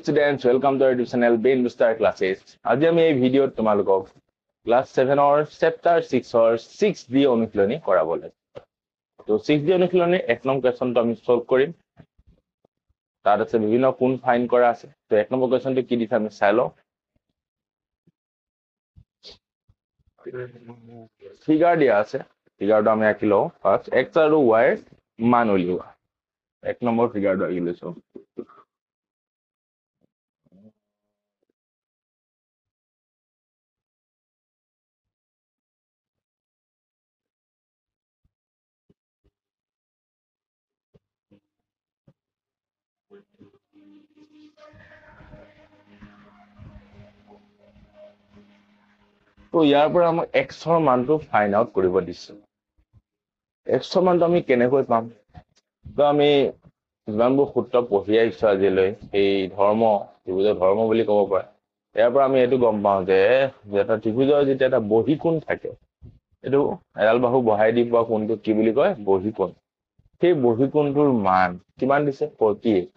students, welcome to our YouTube channel Brain Booster Classes. আজি আমি এই ভিডিঅ'ত তোমালোকক ক্লাস 7 অৰ চেপ্টাৰ 6 অৰ 6D অনুশীলনী কৰাব লাগে। তো 6D অনুশীলনী এক নম্বৰ কোৱেশ্চনটো আমি সলভ কৰিম। তাত আছে বিভিন্ন কোণ ফাইন্ড কৰা আছে। তো এক নম্বৰ কোৱেশ্চনটো কি দিছে আমি চাই লওঁ। ফিগাৰ দিয়া আছে। ফিগাৰটো আমি আঁকি লওঁ। ফাৰ্ষ্ট x আৰু y মান উলিওৱা। এক নম্বৰ ফিগাৰটো আঁকি লৈছো। তো ইয়াৰ পৰা আমাক x ৰ মানটো ফাইন্ড আউট কৰিব দিছে। x ৰ মানটো আমি কেনেকৈ পাম? তো আমি যিমানবোৰ সূত্ৰ পঢ়ি আহিছো আজিলৈ এই ত্ৰিভুজৰ ধৰ্ম বুলি ক'ব পাৰে। ইয়াৰ পৰা আমি এইটো গম পাওঁ যে এটা ত্ৰিভুজৰ যেতিয়া এটা বহিকোণ থাকে, এইটো এডাল বাহু বহাই দি পোৱা কোণটো কি বুলি কয়? বহিকোণ। সেই বহিকোণটোৰ মান কিমান দিছে? 48।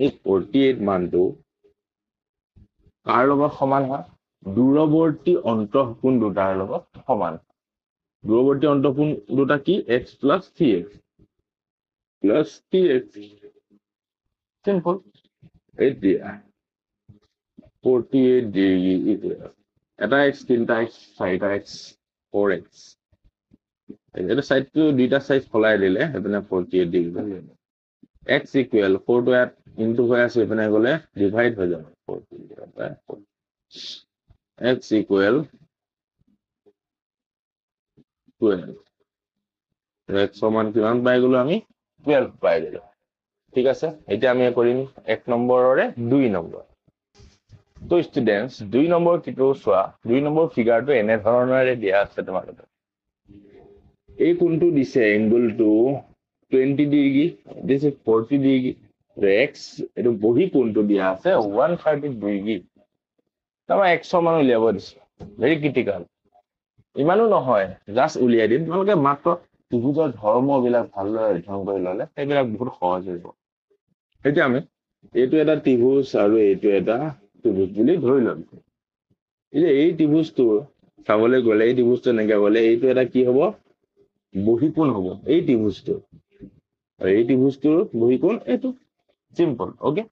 এই 48 মানটো কাৰ লগত সমান হয়? দূৰৱৰ্তী অন্তঃকোণ দুটাৰ লগত সমান। দূৰৱৰ্তী অন্তঃকোণ দুটা কি? x plus 3x plus 3x। Simple. এতিয়া 48 ডিগ্ৰী এটা x, তিনিটা x, চাৰিটা x, 4x। এটা সাইডটো দুইটা সাইড সলাই দিলে এপিনে 48 ডিগ্ৰী। x ইকুৱেল 4 টো ইয়াত ইনটু হৈ আছে, এপিনে গলে ডিভাইড হৈ যাব। x equal 12। x সমান কিমান পাই গলো আমি? 12 পাই গলো। ঠিক আছে, এতিয়া আমি কৰিম এক নম্বৰৰে 2 নম্বৰ। তো ষ্টুডেন্টস 2 নম্বৰ কিটো চোৱা। 2 নম্বৰ ফিগাৰটো এনে ধৰণৰে দিয়া আছে তোমালোকক। এই কোণটো দিছে এংগলটো 20 ডিগ্ৰী, দিছে 40 ডিগ্ৰী। x এইটো বহি কোণটো দিয়া আছে 130 ডিগ্ৰী। তাৰমানে x মান উলিয়াব দিছে। Very critical. ইমানো নহয়, জাষ্ট উলিয়াই দিম। তোমালোকে মাত্ৰ ত্ৰিভুজৰ ধৰ্মবিলাক ভালদৰে অধ্যয়ন কৰি ললে সেইবিলাক বহুত সহজ হৈ যাব। এতিয়া আমি এইটো এটা ত্ৰিভুজ আৰু এইটো এটা ত্ৰিভুজ বুলি ধৰি লম। এই ত্ৰিভুজটো চাবলৈ গ'লে, এই ত্ৰিভুজটো এনেকে গ'লে এইটো এটা কি হ'ব? বহিকোণ হ'ব এই ত্ৰিভুজটো। আৰু এই ত্ৰিভুজটোৰ বহিকোণ এইটো। চিম্পল। ওকে,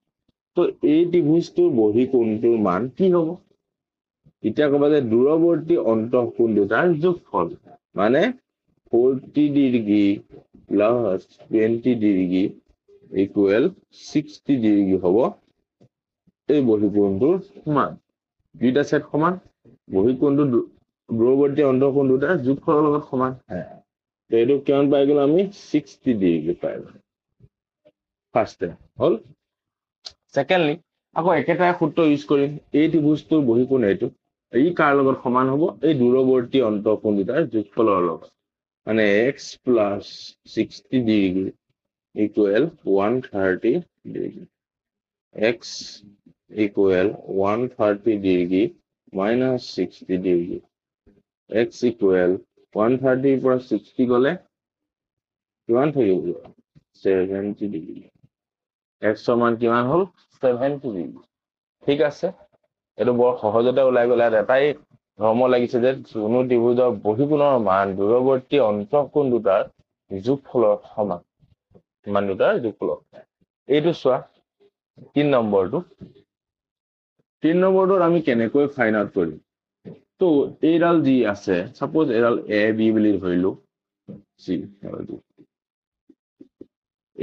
তো এই ত্ৰিভুজটোৰ বহিকোণটোৰ মান কি হ'ব? এতিয়া ক'বা যে দূৰৱৰ্তী অন্তঃকোণ দুটাৰ যোগফল, মানে 40 degree plus 20 degree equal 60 degree হ'ব এই বহিকোণটোৰ মান। দুইটা সেট সমান, বহিকোণটো দূৰৱৰ্তী অন্তঃকোণ দুটাৰ যোগফলৰ লগত সমান। এইটো কিমান পাই গলো আমি? 60 ডিগ্ৰী পাই গলো। ফাৰ্ষ্ট হল। সেকেন্ডলি আকৌ একেটাই সূত্ৰ ইউজ কৰিম। এই ত্ৰিভুজটোৰ বহিকোণ এইটো, ই কাৰ লগত সমান হ'ব? এই দূৰৱৰ্তী অন্তঃকোণ দুটাৰ যোগফলৰ লগত, মানে x plus 60 degree equal 130 degree. x equal 130 degree minus 60 degree. x equal 130 পৰা 60 গলে কিমান থাকিব? 70 ডিগ্ৰী। x সমান কিমান হল? 70 ডিগ্ৰী। ঠিক আছে, এইটো বৰ সহজতে ওলাই গ'লে। এটাই ধৰ্ম লাগিছে যে কোনো ত্ৰিভুজৰ বহিকোণৰ মান দূৰৱৰ্তী অন্তঃকোণ দুটাৰ যোগফলৰ সমান। মান দুটাৰ যোগফলৰ। এইটো চোৱা 3 নম্বৰটো। 3 নম্বৰটোত আমি কেনেকৈ ফাইন্ড আউট কৰিম? তো এইডাল যি আছে, সাপোজ এডাল এ বি বুলি ধৰিলো।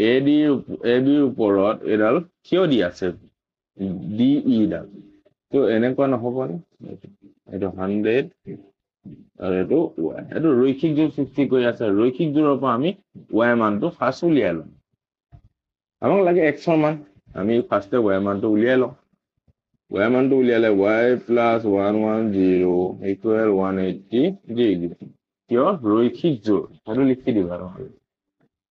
এ বিৰ ওপৰত এডাল কিয় দি আছে? ডি ই ডাল। তো এনেকুৱা নহবনে? এইটো 100 আৰু এইটো y। এইটো ৰৈখিক জোৰ সৃষ্টি কৰি আছে। ৰৈখিক জোৰৰ পৰা আমি y মানটো ফাৰ্ষ্ট উলিয়াই লম। আমাক লাগে x ৰ মান, আমি ফাৰ্ষ্টে y মানটো উলিয়াই লওঁ। y মানটো উলিয়ালে y plus 110 ইকুৱেল 180 ডিগ্ৰী। কিয়? ৰৈখিক জোৰ। সেইটো লিখি দিবা নহ'লে।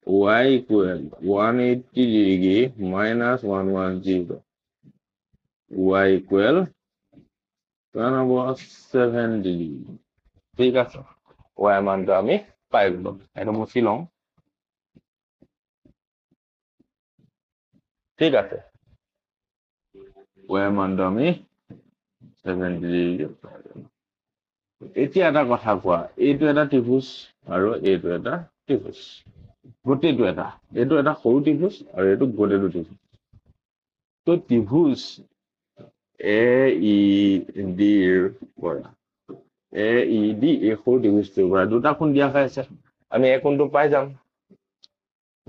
y equal 180 degree minus 110. y equal 7 degree. ঠিক আছে, y মানটো আমি পাই গলো। এটা মুছি লওঁ। ঠিক আছে, ওয়াই মানটো আমি 70 ডিগ্ৰী পাই যাম এতিয়া এটা কথা কোৱা এইটো এটা ত্ৰিভুজ আৰু এইটো এটা ত্ৰিভুজ গোটেইটো এইটো এটা সৰু ত্ৰিভুজ আৰু এইটো গোটেইটো ত্ৰিভুজ তো ত্ৰিভুজ এ ই ডি ৰ পৰা এ ই ডি এই সৰু ত্ৰিভুজটোৰ পৰা দুটা কোণ দিয়া হৈ আছে আমি এই কোণটো পাই যাম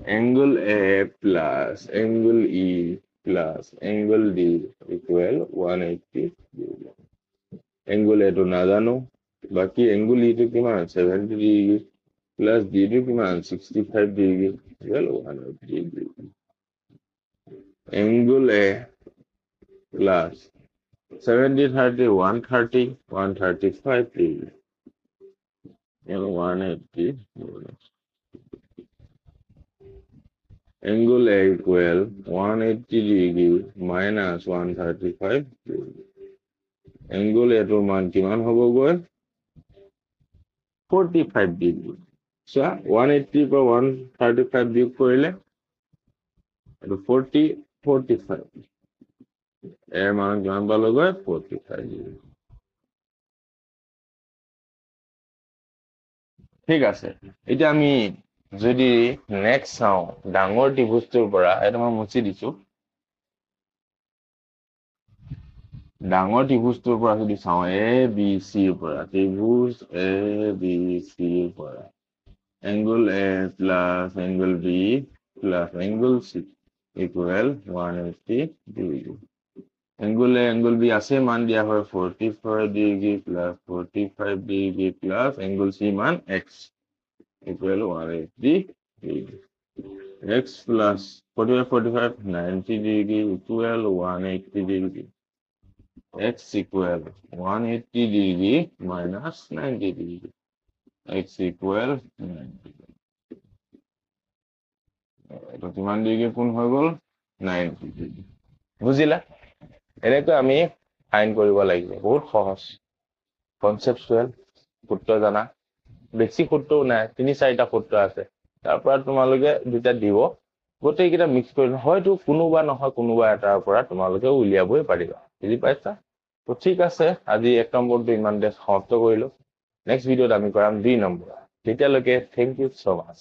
angle A plus angle E plus angle D equal 180 degree. Angle A to নাজানো বাকি angle E to কিমান 70 degree plus D to কিমান 65 degree equal 180 degree. Angle A plus 70 30 130 135 degree and 180 degree. Angle A equal 180 degree minus 135 degree. Angle A to মান কিমান হ'ব গৈ 45 degree. So 180 পৰা 135 বিয়োগ কৰিলে এইটো 40 45 এৰ মান কিমান পালো গৈ 45 degree. ঠিক আছে এতিয়া আমি যদি নেক্সট চাওঁ ডাঙৰ ত্ৰিভুজটোৰ পৰা এটা মই মুছি দিছো ডাঙৰ ত্ৰিভুজটোৰ পৰা যদি চাওঁ এ বি চি ৰ পৰা ত্ৰিভুজ এ বি চি ৰ পৰা angle A plus angle B plus angle C equal 180 degree. Angle A angle B আছে মান দিয়া হয় 45 degree plus 45 degree plus angle C মান x equal 180 degree. X plus 45 90 degree equal 180 degree. X equal 180 degree minus 90 degree. X equal 90. এইটো কিমান degree কোণ হৈ গ'ল 90 ডিগ্ৰী বুজিলা এনেকৈ আমি ফাইন কৰিব লাগিব বহুত সহজ কনসেপচুৱেল সূত্ৰ জানা বেছি সূত্ৰও নাই 3-4টা সূত্ৰ আছে তাৰ পৰা তোমালোকে দুটা দিব গোটেইকেইটা মিক্স কৰি হয়তো কোনোবা নহয় কোনোবা এটাৰ পৰা তোমালোকে উলিয়াবই পাৰিবা বুজি পাইছা তো ঠিক আছে আজি 1 নম্বৰটো ইমানতে সমাপ্ত কৰিলো নেক্সট ভিডিঅ'ত আমি কৰাম 2 নম্বৰ তেতিয়ালৈকে থ্যাংক ইউ সো মাচ